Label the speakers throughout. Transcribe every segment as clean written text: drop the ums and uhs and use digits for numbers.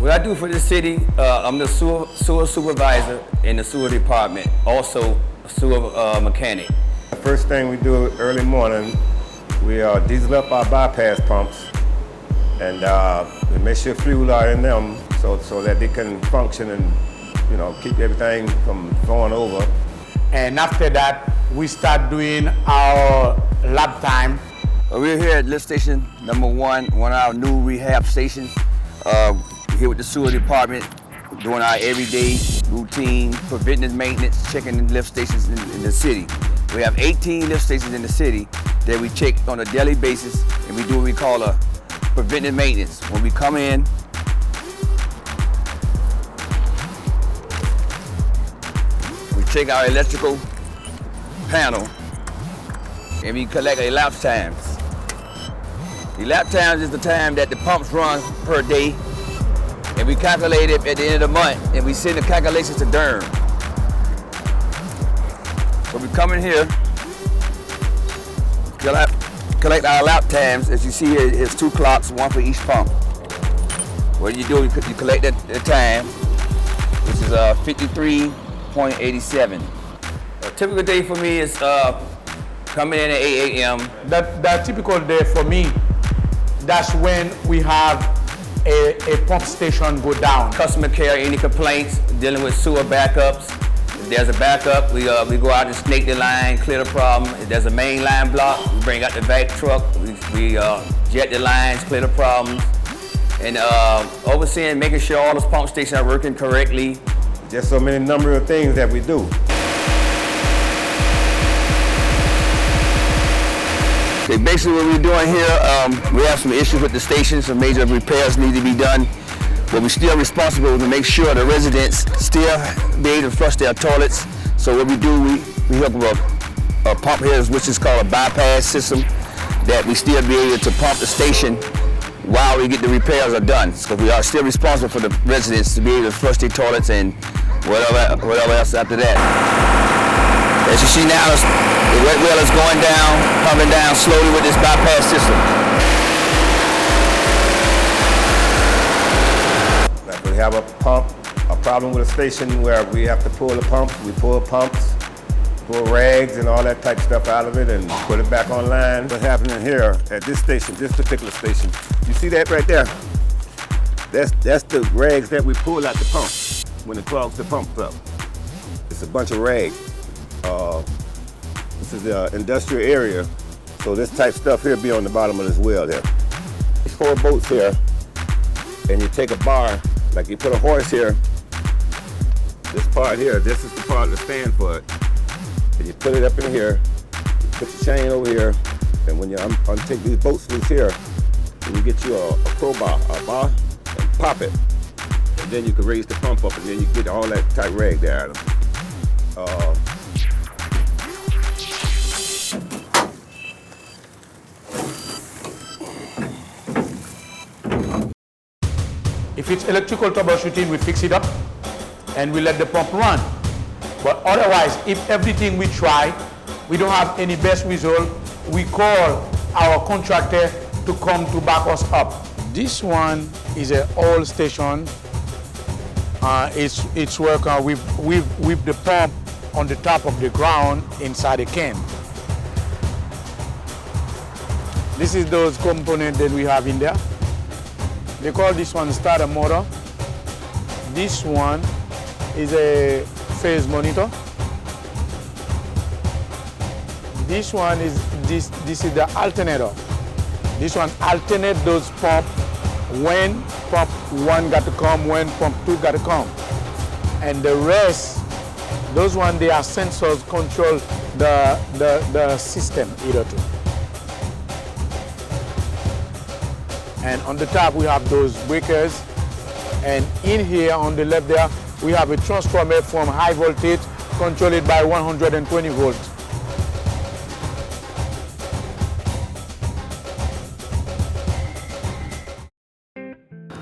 Speaker 1: What I do for the city, I'm the sewer supervisor in the sewer department, also a sewer mechanic.
Speaker 2: The first thing we do early morning, we diesel up our bypass pumps and we make sure fuel are in them so that they can function and keep everything from flowing over.
Speaker 3: And after that, we start doing our lap time.
Speaker 1: We're here at lift station number one of our new rehab stations. Here with the sewer department, doing our everyday routine, preventive maintenance, checking the lift stations in the city. We have 18 lift stations in the city that we check on a daily basis, and we do what we call a preventive maintenance. When we come in, we check our electrical panel, and we collect elapsed times. Elapsed times is the time that the pumps run per day, and we calculate it at the end of the month, and we send the calculations to Durham. So we come in here, collect our lap times. As you see here, it's 2 clocks, one for each pump. What you do, you collect the time, which is 53.87. A typical day for me is coming in at 8 a.m.
Speaker 3: That typical day for me, that's when we have a pump station go down.
Speaker 1: Customer care, any complaints, dealing with sewer backups. If there's a backup, we go out and snake the line, clear the problem. If there's a main line block, we bring out the vac truck, we jet the lines, clear the problems. And overseeing, making sure all those pump stations are working correctly.
Speaker 2: Just so many number of things that we do.
Speaker 1: Okay, basically what we're doing here, we have some issues with the station, some major repairs need to be done, but we're still responsible to make sure the residents still be able to flush their toilets. So what we do, we hook up a pump here, which is called a bypass system, that we still be able to pump the station while we get the repairs are done. So we are still responsible for the residents to be able to flush their toilets and whatever else after that. As you see now, the wet well is going down, pumping down slowly with this bypass system.
Speaker 2: Like we have a problem with a station where we have to pull the pumps, we pull pumps, pull rags and all that type of stuff out of it and put it back online. What's happening here at this station, this particular station, you see that right there? That's the rags that we pull out the pump when it clogs the pump up. It's a bunch of rags. This is the industrial area, so this type of stuff here be on the bottom of this well there. There's 4 boats here, and you take a bar, like you put a horse here, this part here, this is the part to stand for it. And you put it up in here, you put the chain over here, and when you untake these boats loose here, and you get you a crowbar, a bar, and pop it. And then you can raise the pump up, and then you get all that tight rag there out of it.
Speaker 3: If it's electrical troubleshooting, we fix it up and we let the pump run. But otherwise, if everything we try, we don't have any best result, we call our contractor to come to back us up. This one is an old station. It's working with the pump on the top of the ground inside a can. This is those components that we have in there. They call this one starter motor. This one is a phase monitor. This one is this is the alternator. This one alternate those pump when pump 1 got to come, when pump 2 got to come. And the rest, those ones, they are sensors control the system either two. And on the top we have those breakers, and in here on the left there we have a transformer from high voltage controlled by 120 volts.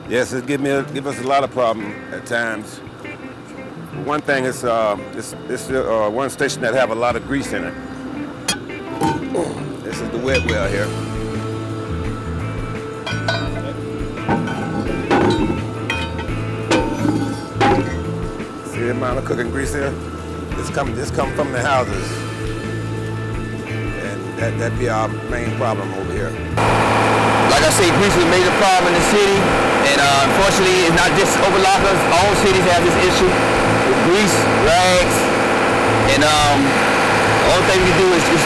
Speaker 2: Yes, it give us a lot of problem at times. One thing is this one station that have a lot of grease in it. This is the wet well here. the amount of cooking grease here? This come from the houses. And that'd be our main problem over here.
Speaker 1: Like I say, grease is a major problem in the city, and unfortunately, it's not just Opa-Locka. All cities have this issue with grease, rags, and the only thing we can do is just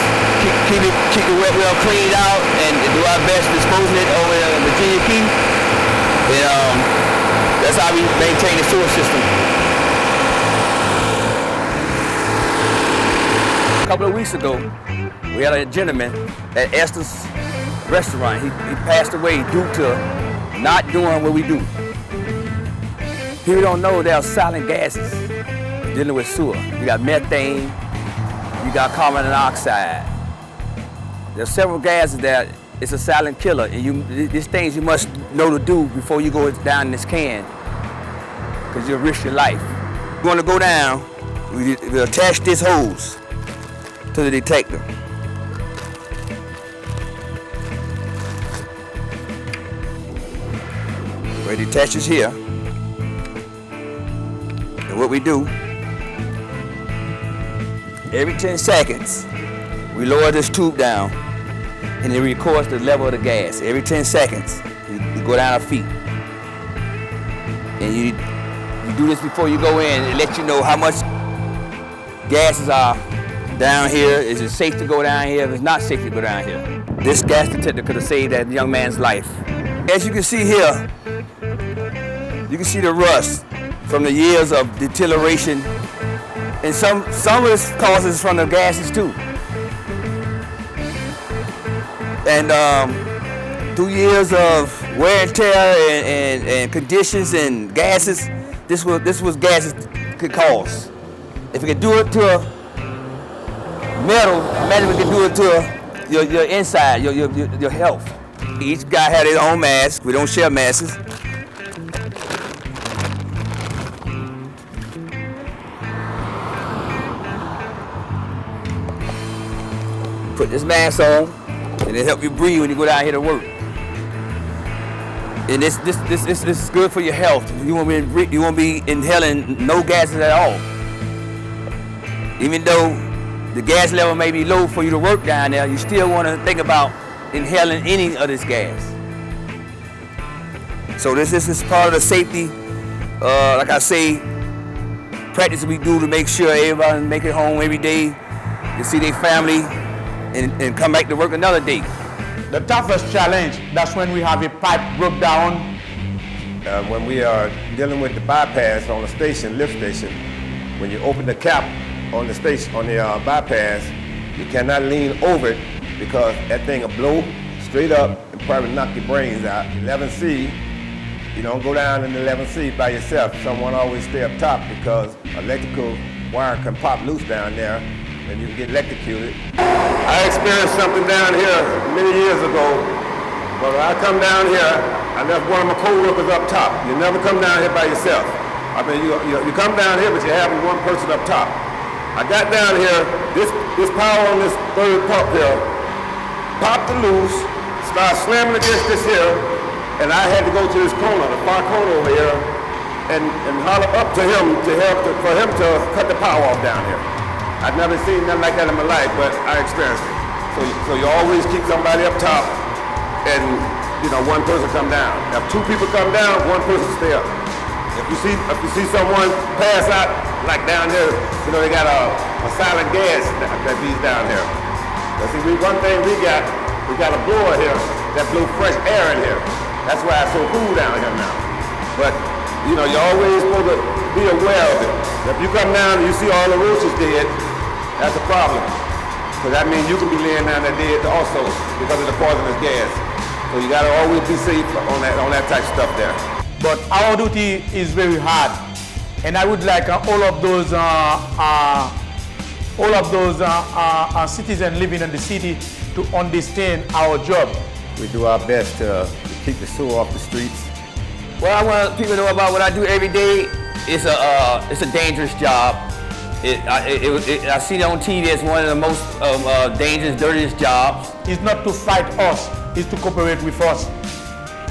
Speaker 1: keep the wet well cleaned out and do our best disposing it over the Virginia Key. And that's how we maintain the sewer system. A couple of weeks ago, we had a gentleman at Esther's restaurant. He passed away due to not doing what we do. People don't know there are silent gases dealing with sewer. You got methane, you got carbon dioxide. There's several gases that it's a silent killer, and these things you must know to do before you go down in this can, because you'll risk your life. You want to go down, we attach this hose to the detector. It attaches here, and what we do, every 10 seconds, we lower this tube down, and it records the level of the gas. Every 10 seconds, you go down a feet. And you do this before you go in. It lets you know how much gases are down here. Is it safe to go down here? If it's not safe to go down here. This gas detector could have saved that young man's life. As you can see here, you can see the rust from the years of deterioration, and some of this causes from the gases too. And 2 years of wear and tear and conditions and gases, this was gases could cause. If we could do it to a metal, imagine we could do it to your inside, your health. Each guy had his own mask. We don't share masks. Put this mask on, and it help you breathe when you go down here to work. And this is good for your health. You won't be inhaling no gases at all. Even though the gas level may be low for you to work down there, you still want to think about inhaling any of this gas. So this is part of the safety, like I say, practice we do to make sure everybody make it home every day to see their family and come back to work another day.
Speaker 3: The toughest challenge, that's when we have a pipe broke down.
Speaker 2: When we are dealing with the bypass on the station, lift station, when you open the cap on the station, on the bypass, you cannot lean over it because that thing will blow straight up and probably knock your brains out. 11C, you don't go down in the 11C by yourself. Someone always stay up top because electrical wire can pop loose down there and you can get electrocuted. I experienced something down here many years ago, but when I come down here, I left one of my co-workers up top. You never come down here by yourself. I mean, you come down here, but you have one person up top. I got down here, this power on this third pump here popped it loose, started slamming against this here, and I had to go to this corner, the far corner over here, and holler up to him for him to cut the power off down here. I've never seen nothing like that in my life, but I experienced it. So you always keep somebody up top, and one person come down. If two people come down, one person stay up. If you see someone pass out, like down here, they got a silent gas that beats down here. But see, one thing we got a blower here that blows fresh air in here. That's why it's so cool down here now. But you're always supposed to be aware of it. If you come down and you see all the roaches dead, that's a problem. Because that means you can be laying down there dead also because of the poisonous gas. So you gotta always be safe on that type of stuff there.
Speaker 3: But our duty is very hard, and I would like all of those citizens living in the city to understand our job.
Speaker 2: We do our best to keep the sewer off the streets.
Speaker 1: What I want people to know about what I do every day, it's a dangerous job. I see it on TV as one of the most dangerous, dirtiest jobs.
Speaker 3: It's not to fight us, it's to cooperate with us,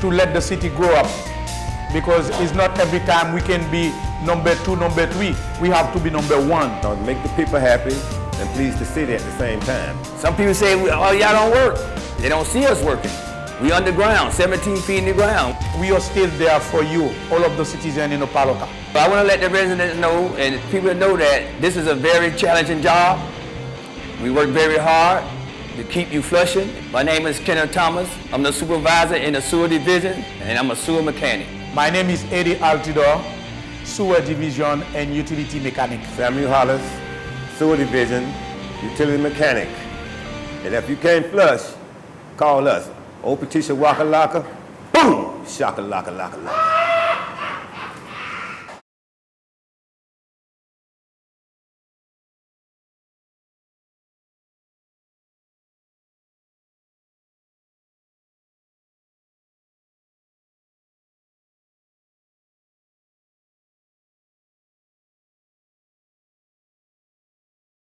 Speaker 3: to let the city grow up. because it's not every time we can be number 2, number 3. We have to be number 1.
Speaker 2: To make the people happy and please the city at the same time.
Speaker 1: Some people say, oh, y'all don't work. They don't see us working. We underground, 17 feet in the ground.
Speaker 3: We are still there for you, all of the citizens in Opa-Locka.
Speaker 1: I want to let the residents know and people know that this is a very challenging job. We work very hard to keep you flushing. My name is Kenneth Thomas. I'm the supervisor in the sewer division, and I'm a sewer mechanic.
Speaker 3: My name is Eddie Altidore, sewer division and utility mechanic.
Speaker 2: Samuel Hollis, sewer division, utility mechanic. And if you can't flush, call us. Opa-Locka, boom, shaka-locka-locka-locka.